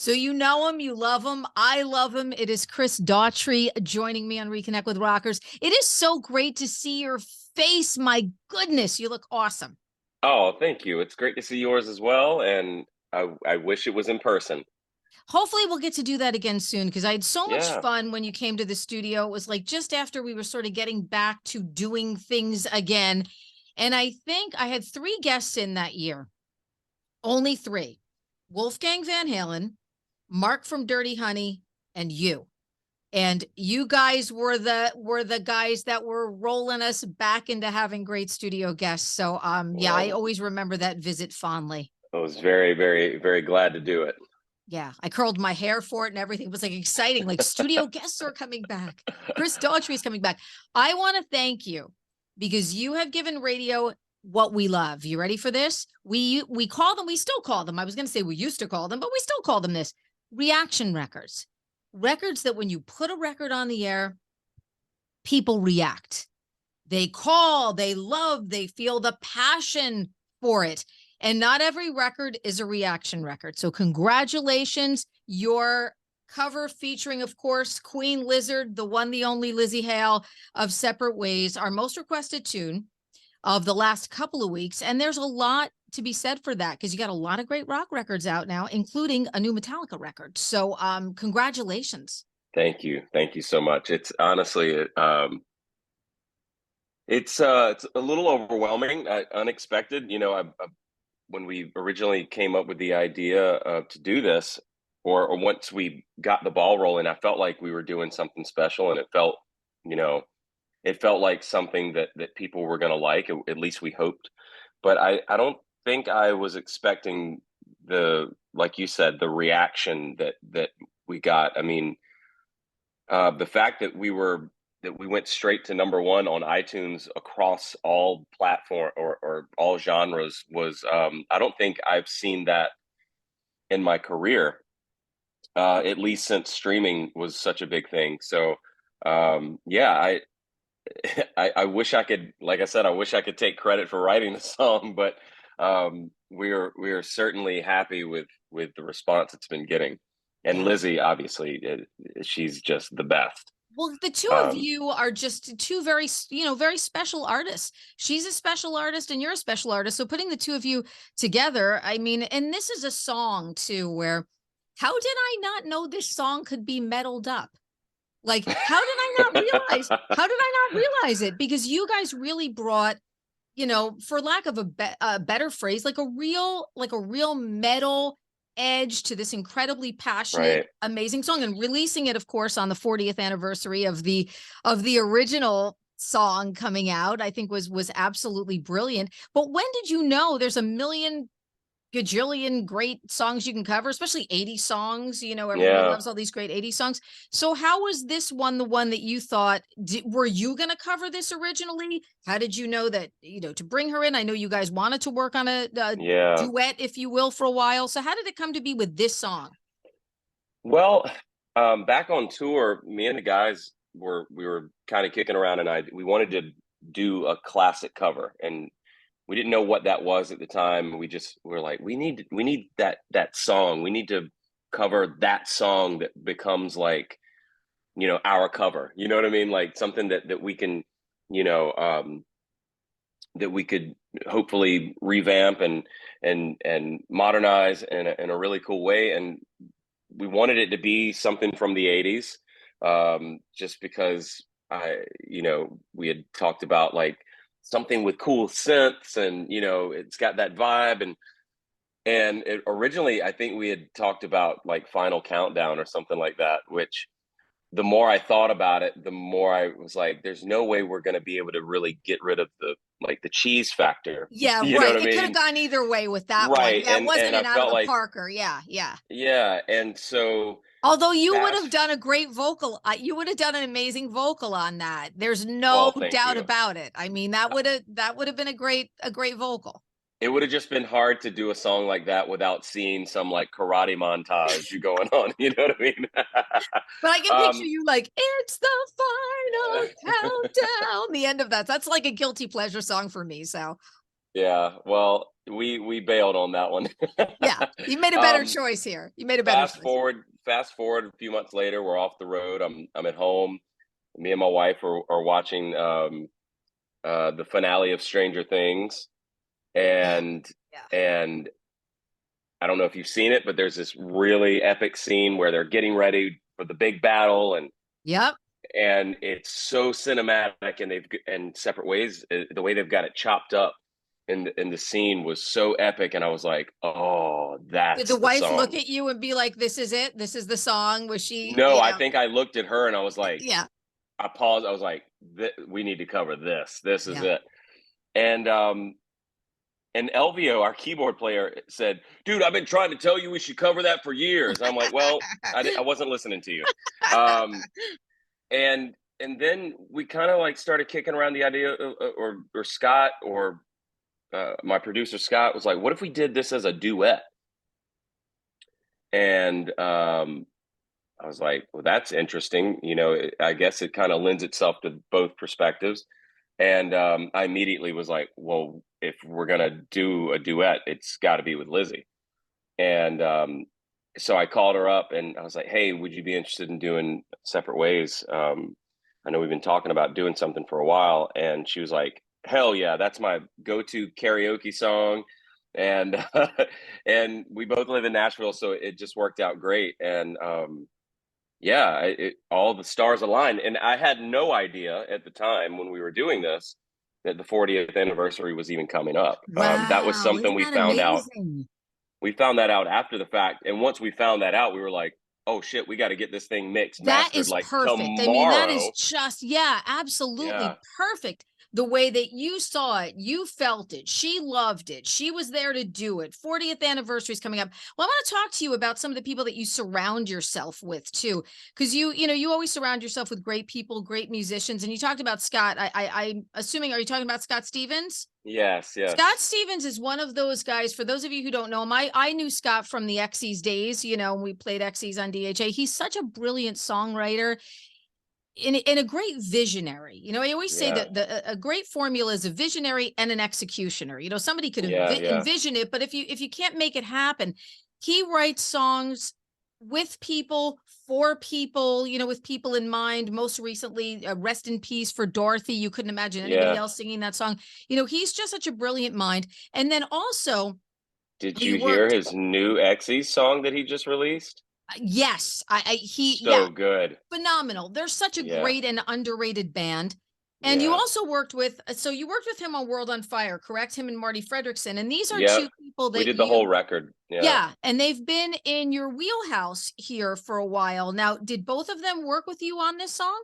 So you know him, you love him. I love him. It is Chris Daughtry joining me on Reconnect with Rockers. It is so great to see your face. My goodness, you look awesome. Oh, thank you. It's great to see yours as well, and I wish it was in person. Hopefully we'll get to do that again soon because I had so much Yeah. fun when you came to the studio. It was like just after we were sort of getting back to doing things again. And I think I had three guests in that year, only three: Wolfgang Van Halen, Mark from Dirty Honey, and you. And you guys were the guys that were rolling us back into having great studio guests. So yeah, I Well, always remember that visit fondly. I was very, very, very glad to do it. Yeah, I curled my hair for it and everything. It was like exciting, like studio guests are coming back. Chris Daughtry is coming back. I want to thank you because you have given radio what we love. You ready for this? We call them, we still call them. I was going to say we used to call them, but we still call them this: reaction records. Records that when you put a record on the air, people react. They call, they love, they feel the passion for it. And not every record is a reaction record. So congratulations. Your cover featuring, of course, Queen Lizard, the one, the only Lzzy Hale of Separate Ways, our most requested tune of the last couple of weeks. And there's a lot to be said for that because you got a lot of great rock records out now, including a new Metallica record. So congratulations. Thank you. Thank you so much. It's honestly, it's a little overwhelming, unexpected. When we originally came up with the idea to do this, or once we got the ball rolling, I felt like we were doing something special, and you know, it felt like something that people were going to like. At least we hoped. But I don't think I was expecting like you said, the reaction that we got. I mean, the fact that we went straight to number one on iTunes across all platform or all genres was I don't think I've seen that in my career, at least since streaming was such a big thing. So yeah, I wish I could, like I said, I wish I could take credit for writing the song, but we are certainly happy with the response it's been getting. And Yeah. Lzzy, obviously, she's just the best. Well, the two of Um, you are just two very, very special artists. She's a special artist and you're a special artist. So putting the two of you together, I mean, and this is a song too, where how did I not know this song could be metaled up? Like, how did I not realize? How did I not realize it? Because you guys really brought, for lack of a better phrase, like a real metal edge to this incredibly passionate, right. amazing song, and releasing it, of course, on the 40th anniversary of the original song coming out, I think was absolutely brilliant. But when did you know there's a million gajillion great songs you can cover, especially 80 songs? Everyone Yeah. loves all these great 80 songs. So how was this one the one that you thought, were you going to cover this originally? How did you know that, to bring her in? I know you guys wanted to work on a Yeah. duet, if you will, for a while. So how did it come to be with this song? Well, back on tour, me and the guys we were kind of kicking around, and we wanted to do a classic cover, and we didn't know what that was at the time. We were like, we need that song. We need to cover that song that becomes like, our cover. You know what I mean? Like something that we can, you know, that we could hopefully revamp and modernize in a really cool way. And we wanted it to be something from the 80s, just because we had talked about like something with cool synths, and it's got that vibe. Originally I think we had talked about like Final Countdown or something like that, which the more I thought about it, the more I was like, there's no way we're going to be able to really get rid of the cheese factor. Yeah, You know right. what I It could have mean? gone either way with that one. Right. Yeah, it And wasn't I an out of felt the like, parker. Yeah, yeah. yeah. And so Although you would have fast, done a great vocal, you would have done an amazing vocal on that. There's no well, thank doubt you. about it. I mean, that would have been a great vocal. It would have just been hard to do a song like that without seeing some like karate montage going on. You know what I mean? But I can picture um, you like, it's the final countdown. The end of that. That's like a guilty pleasure song for me. So yeah. Well, we bailed on that one. Yeah, you made a better um, choice here. You made a better fast choice. forward, fast forward a few months later, we're off the road. I'm at home. Me and my wife are watching the finale of Stranger Things, Yeah, and yeah. and I don't know if you've seen it, but there's this really epic scene where they're getting ready for the big battle, Yep. and it's so cinematic, and they've in separate ways. The way they've got it chopped up in the scene was so epic, and I was like, oh, Did the that's the wife look song. at you and be like, "This is it. This is the song"? Was she, No, I think I looked at her and I was like, Yeah, I paused. I was like, we need to cover this. This is yeah. it. And and Elvio, our keyboard player, said, "Dude, I've been trying to tell you we should cover that for years." I'm like, "Well, I wasn't listening to you." Um, and then we kind of like started kicking around the idea, or Scott or my producer Scott was like, "What if we did this as a duet?" And I was like, "Well, that's interesting." I guess it kind of lends itself to both perspectives. And I immediately was like, "Well, if we're gonna do a duet, it's got to be with Lzzy." And so I called her up and I was like, "Hey, would you be interested in doing Separate Ways? I know we've been talking about doing something for a while." And she was like, "Hell yeah, that's my go-to karaoke song." And and we both live in Nashville, so it just worked out great. And yeah, all the stars aligned. And I had no idea at the time when we were doing this that the 40th anniversary was even coming up. That was Wow, something isn't we that found out. amazing? We found that out after the fact. And once we found that out, we were like, oh shit, we got to get this thing mixed, That mastered is like perfect. I mean, that is tomorrow. just, yeah, Yeah. absolutely perfect. The way that you saw it, you felt it. She loved it. She was there to do it. 40th anniversary is coming up. Well, I want to talk to you about some of the people that you surround yourself with too, because you always surround yourself with great people, great musicians. And you talked about Scott. I'm assuming, are you talking about Scott Stevens? Yes. Scott Yes. Stevens is one of those guys. For those of you who don't know him, I knew Scott from the X's days. We played X's on DHA. He's such a brilliant songwriter and a great visionary. I always say Yeah. that a great formula is a visionary and an executioner. Somebody could Yeah. Yeah. envision it, but if you can't make it happen, he writes songs with people, for people, with people in mind. Most recently, Rest in Peace for Dorothy. You couldn't imagine anybody Yeah. else singing that song. He's just such a brilliant mind. And then also, Did he you hear worked. his new Exes song that he just released? Yes, yeah, So good. phenomenal. They're such a Yeah. great and underrated band. And you Yeah. also worked with, so you worked with him on World on Fire, correct? Him and Marty Fredrickson. And these are Yep. two people We that did the whole you, record. Yeah. yeah, and they've been in your wheelhouse here for a while. Now, did both of them work with you on this song?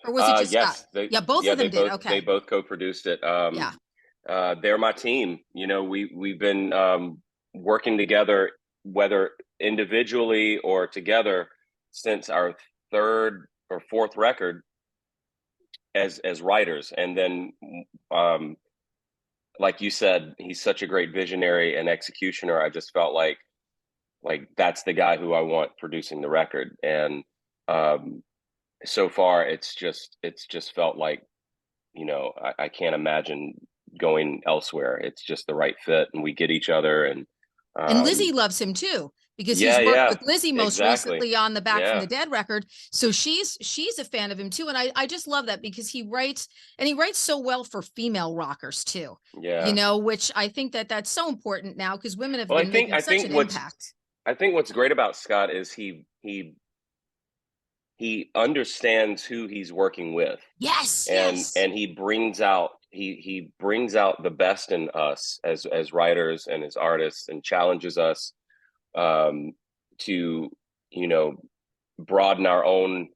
Or was it just Scott? Yes, they Yeah, both yeah of they them did. both they Okay. both co-produced it. Yeah. They're my team. We've been working together, whether individually or together, since our third or fourth record as writers. And then, um, like you said, he's such a great visionary and executioner. I just felt like that's the guy who I want producing the record. And um, so far, it's just felt like I can't imagine going elsewhere. It's just the right fit, and we get each other. And And um, Lzzy loves him too, because yeah, he's worked yeah, with Lzzy most exactly, recently on the Back from yeah, the Dead record. So she's a fan of him too. And I just love that because he writes so well for female rockers too, yeah. which I think that that's so important now because women have Well, I been think making I such think an what's impact. I think what's great about Scott is he understands who he's working with, Yes, and yes. and he brings out the best in us as writers and as artists, and challenges us um, to you know broaden our own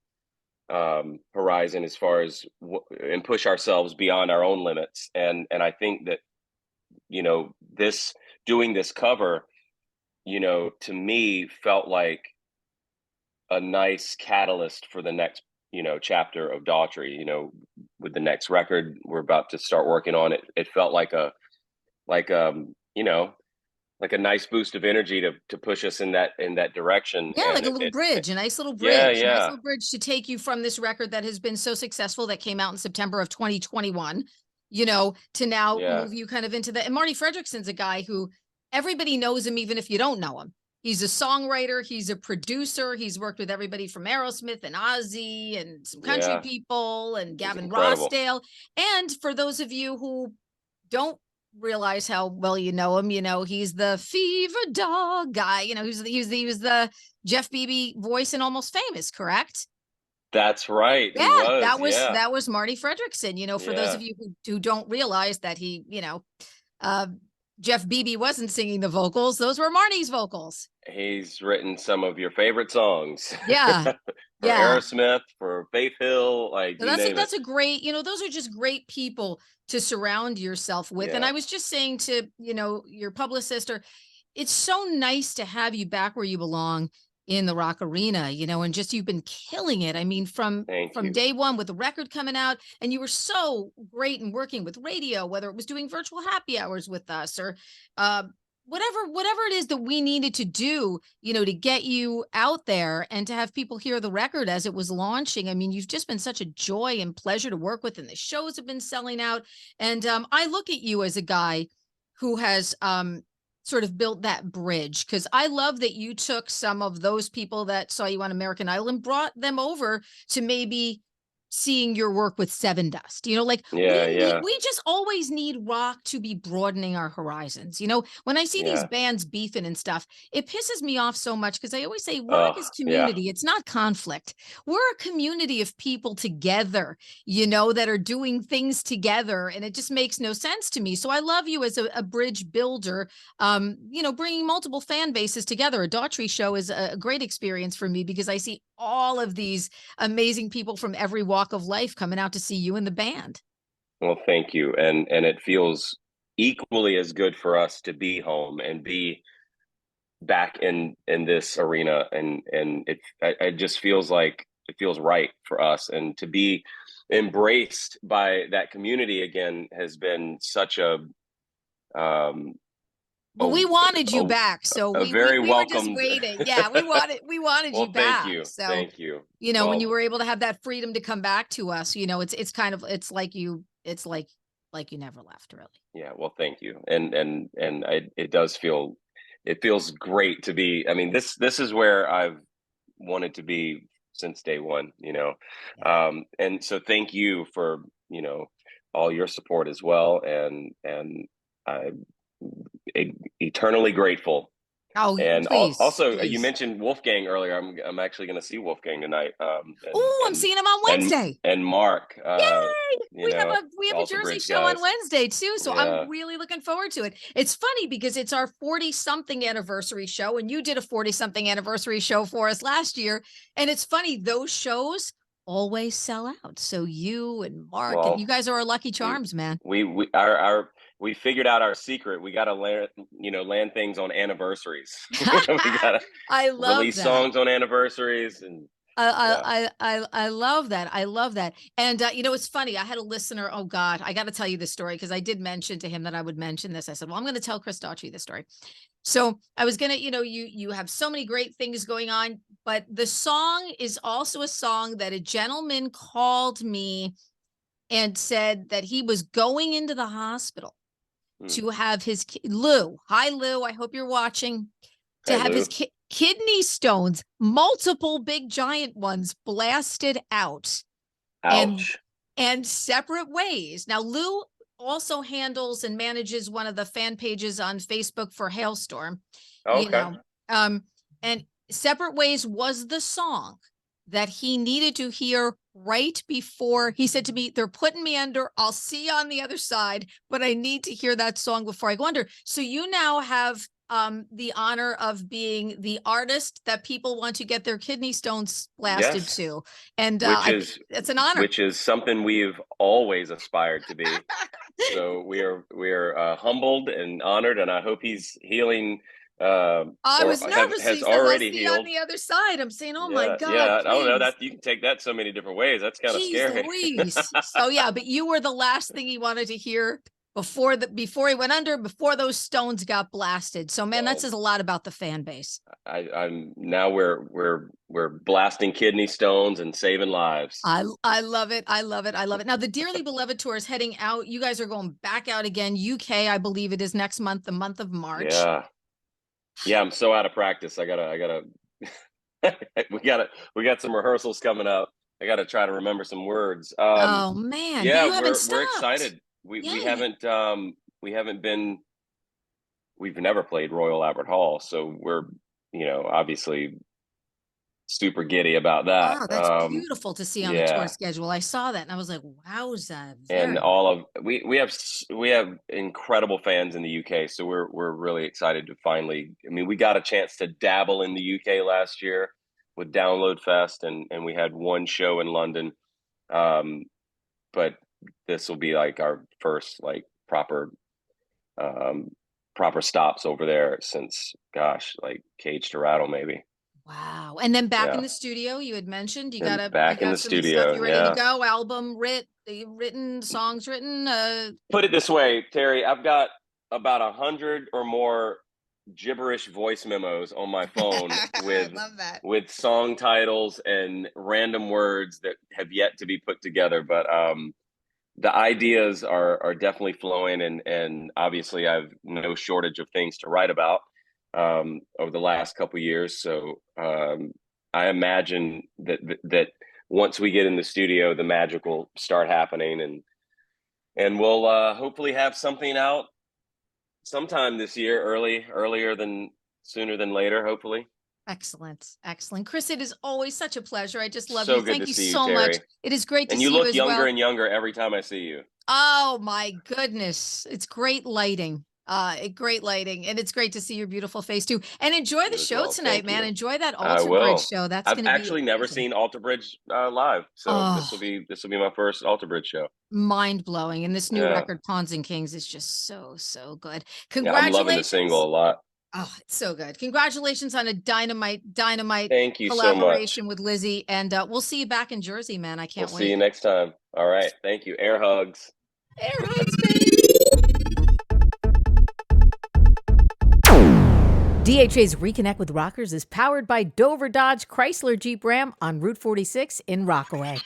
horizon as far as and push ourselves beyond our own limits. And I think that this doing this cover, to me felt like a nice catalyst for the next chapter of Daughtry. With the next record we're about to start working on, it felt like like um you know like a nice boost of energy to push us in that direction. Yeah, like And a little bridge, a nice little yeah, bridge, nice yeah, little bridge to take you from this record that has been so successful that came out in September of 2021 to now Yeah. move you kind of into the, and Marty Fredrickson's a guy who everybody knows him, even if you don't know him. He's a songwriter. He's a producer. He's worked with everybody from Aerosmith and Ozzy and some country Yeah. people and He's Gavin incredible. Rossdale. And for those of you who don't realize how well you know him, he's the fever dog guy. He was the Jeff Beebe voice in Almost Famous, correct? That's right. He Yeah, was. Yeah. that was Marty Fredrickson. For those Yeah. of you who don't realize that he, uh, Jeff Beebe wasn't singing the vocals; those were Marty's vocals. He's written some of your favorite songs Yeah, for yeah. Aerosmith, for Faith Hill, like So you name it. that's a great, those are just great people to surround yourself with. And Yeah. I was just saying to, your publicist, or it's so nice to have you back where you belong in the rock arena, and just you've been killing it. I mean, from Thank you. day one with the record coming out, and you were so great in working with radio, whether it was doing virtual happy hours with us or whatever it is that we needed to do, to get you out there and to have people hear the record as it was launching. I mean, you've just been such a joy and pleasure to work with, and the shows have been selling out. And I look at you as a guy who has sort of built that bridge, because I love that you took some of those people that saw you on American Idol and brought them over to maybe seeing your work with Seven Dust. Like Yeah. Yeah. we just always need rock to be broadening our horizons. When I see these Yeah. bands beefing and stuff, it pisses me off so much, because I always say rock Oh, is yeah. community. It's not conflict. We're a community of people together, that are doing things together, and it just makes no sense to me. So I love you as a bridge builder, bringing multiple fan bases together. A Daughtry show is a great experience for me, because I see all of these amazing people from every walk of life coming out to see you in the band. Well, thank you. And it feels equally as good for us to be home and be back in this arena, and it just feels like it feels right for us, and to be embraced by that community again has been such um Well, we wanted you a, back, so a we very we were just welcomed. waiting. Yeah, we wanted you Well, thank back. you. So, Thank you. when you Well, were able to have that freedom to come back to us, it's kind of, it's like you never left, really. yeah, well, thank you. And it does feel, it feels great to be, I mean, this is where I've wanted to be since day one, Yeah. and so thank you for, all your support as well. And I'm eternally grateful. Oh, And please, also, you please. mentioned Wolfgang earlier. I'm actually going to see Wolfgang tonight. Oh, I'm seeing him on and Wednesday. and Mark, Yay! We have a also Jersey bridge show on guys. Wednesday too, so I'm Yeah. really looking forward to it. It's funny because it's our 40-something anniversary show, and you did a 40-something anniversary show for us last year. And it's funny, those shows always sell out. So you and Mark, and you Well, guys are our lucky we charms, man. we figured out our secret. We got to land things on anniversaries. We got to I love release that. songs on anniversaries, and yeah. I love that. I love that. And it's funny. I had a listener. Oh God, I got to tell you this story, because I did mention to him that I would mention this. I said, well, I'm going to tell Chris Daughtry this story. So I was gonna, you have so many great things going on, but the song is also a song that a gentleman called me and said that he was going into the hospital Hmm. to have his Lou. Hi, Lou. I hope you're watching. To Hi, have Lou. his kidney stones, multiple big giant ones, blasted out, and Ouch. separate ways. Now, Lou also handles and manages one of the fan pages on Facebook for Hailstorm, you Okay. know. And Separate Ways was the song that he needed to hear right before he said to me, they're putting me under, I'll see you on the other side, but I need to hear that song before I go under. So you now have the honor of being the artist that people want to get their kidney stones blasted Yes. to. And Which is it's an honor. something we've always aspired to be. So we are humbled and honored, and I hope he's healing, I or was nervous. has He says, I'll already see you on healed. the other side. I'm saying, oh my Yeah, God, yeah. I don't know please. that you can take that so many different ways. That's kind of Jeez scary. Louise. So yeah, but you were the last thing he wanted to hear before he went under, before those stones got blasted. So man, that Well, says a lot about the fan base. I'm now we're blasting kidney stones and saving lives. I love it. I love it. I love it. Now the Dearly Beloved tour is heading out. You guys are going back out again. UK, I believe it is next month, the month of March. Yeah, I'm so out of practice. I gotta we got some rehearsals coming up. I gotta try to remember some words. Oh man, but Yeah, you haven't we're stopped. excited. We Yeah, we haven't we haven't been we've never played Royal Albert Hall, so we're, obviously super giddy about that. oh, that's beautiful to see on the tour Yeah, schedule. I saw that and I was like, wowza, and very all of we have incredible fans in the UK, so we're really excited to finally. I mean, we got a chance to dabble in the UK last year with Download Fest, and we had one show in London, um, but this will be like our first like um, proper stops over there since, gosh, like Cage to Rattle maybe. wow. And then back in Yeah, the studio, you had mentioned and you back in the got some stuff studio. you ready to Yeah. go, written, songs written, Put it this way, Terry, I've got about 100 or more gibberish voice memos on my phone I love that. with song titles and random words that have yet to be put together. But the ideas are definitely flowing, and obviously I've no shortage of things to write about over the last couple of years. So I imagine that once we get in the studio, the magic will start happening, and we'll hopefully have something out sometime this year, earlier than sooner than later, hopefully. Excellent. Excellent. Chris, it is always such a pleasure. I just love you. So good Thank to you see you, so much. Terry. It is great to And you see you look as younger well. and younger every time I see you. Oh my goodness. It's great lighting. Great lighting. And it's great to see your beautiful face too. And enjoy the You as show well. tonight, Thank man. you. Enjoy that I Alter Bridge will. show. That's I've going to be actually never amazing. seen Alter Bridge live, so Oh, this will be my first Alter Bridge show. mind blowing. And this new Yeah, record, Pawns and Kings, is just so, so good. yeah, I'm loving the single Congratulations. a lot. Oh, it's so good. Congratulations on a dynamite Thank you so much. collaboration with Lzzy. And we'll see you back in Jersey, man. I We'll can't see you wait. next time. All right. Thank you. Air hugs. Air hugs, baby. DHA's Reconnect with Rockers is powered by Dover Dodge Chrysler Jeep Ram on Route 46 in Rockaway.